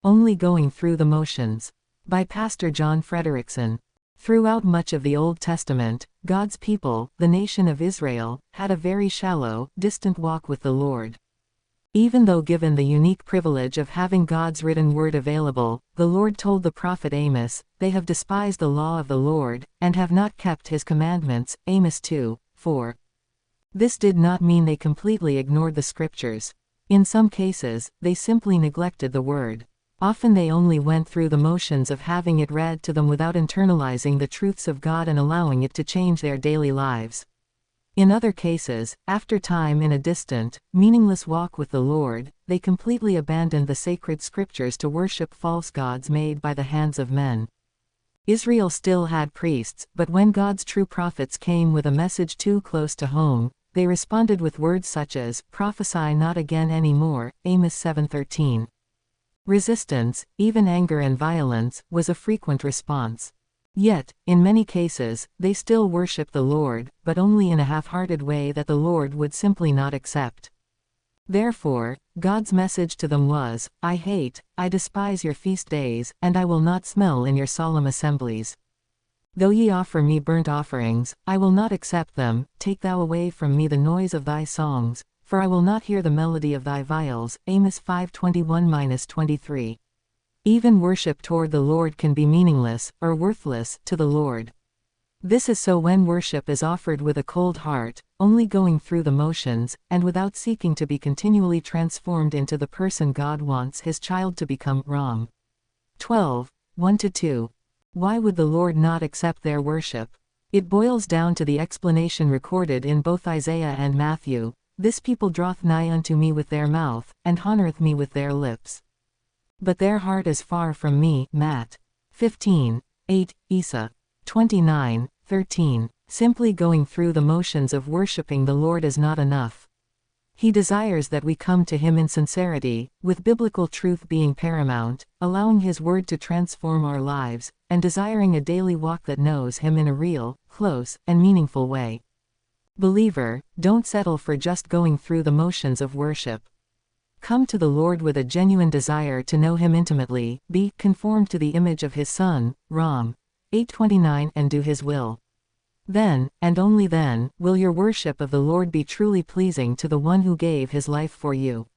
Only Going Through the Motions. By Pastor John Frederickson. Throughout much of the Old Testament, God's people, the nation of Israel, had a very shallow, distant walk with the Lord. Even though given the unique privilege of having God's written word available, the Lord told the prophet Amos, "They have despised the law of the Lord, and have not kept his commandments." Amos 2:4. This did not mean they completely ignored the scriptures. In some cases, they simply neglected the word. Often they only went through the motions of having it read to them without internalizing the truths of God and allowing it to change their daily lives. In other cases, after time in a distant, meaningless walk with the Lord, they completely abandoned the sacred scriptures to worship false gods made by the hands of men. Israel still had priests, but when God's true prophets came with a message too close to home, they responded with words such as, "Prophesy not again anymore," Amos 7:13. Resistance, even anger and violence, was a frequent response. Yet, in many cases, they still worshiped the Lord, but only in a half-hearted way that the Lord would simply not accept. Therefore, God's message to them was, I despise your feast days, and I will not smell in your solemn assemblies. Though ye offer me burnt offerings, I will not accept them. Take thou away from me the noise of thy songs, for I will not hear the melody of thy viols. Amos 5:21-23. Even worship toward the Lord can be meaningless, or worthless, to the Lord. This is so when worship is offered with a cold heart, only going through the motions, and without seeking to be continually transformed into the person God wants his child to become. Rom. 12:1-2. Why would the Lord not accept their worship? It boils down to the explanation recorded in both Isaiah and Matthew. This people draweth nigh unto me with their mouth, and honoreth me with their lips. But their heart is far from me. Matt. 15:8, Isa. 29:13. Simply going through the motions of worshiping the Lord is not enough. He desires that we come to Him in sincerity, with biblical truth being paramount, allowing His word to transform our lives, and desiring a daily walk that knows Him in a real, close, and meaningful way. Believer, don't settle for just going through the motions of worship. Come to the Lord with a genuine desire to know Him intimately, be conformed to the image of His Son, Rom. 8:29, and do His will. Then, and only then, will your worship of the Lord be truly pleasing to the one who gave His life for you.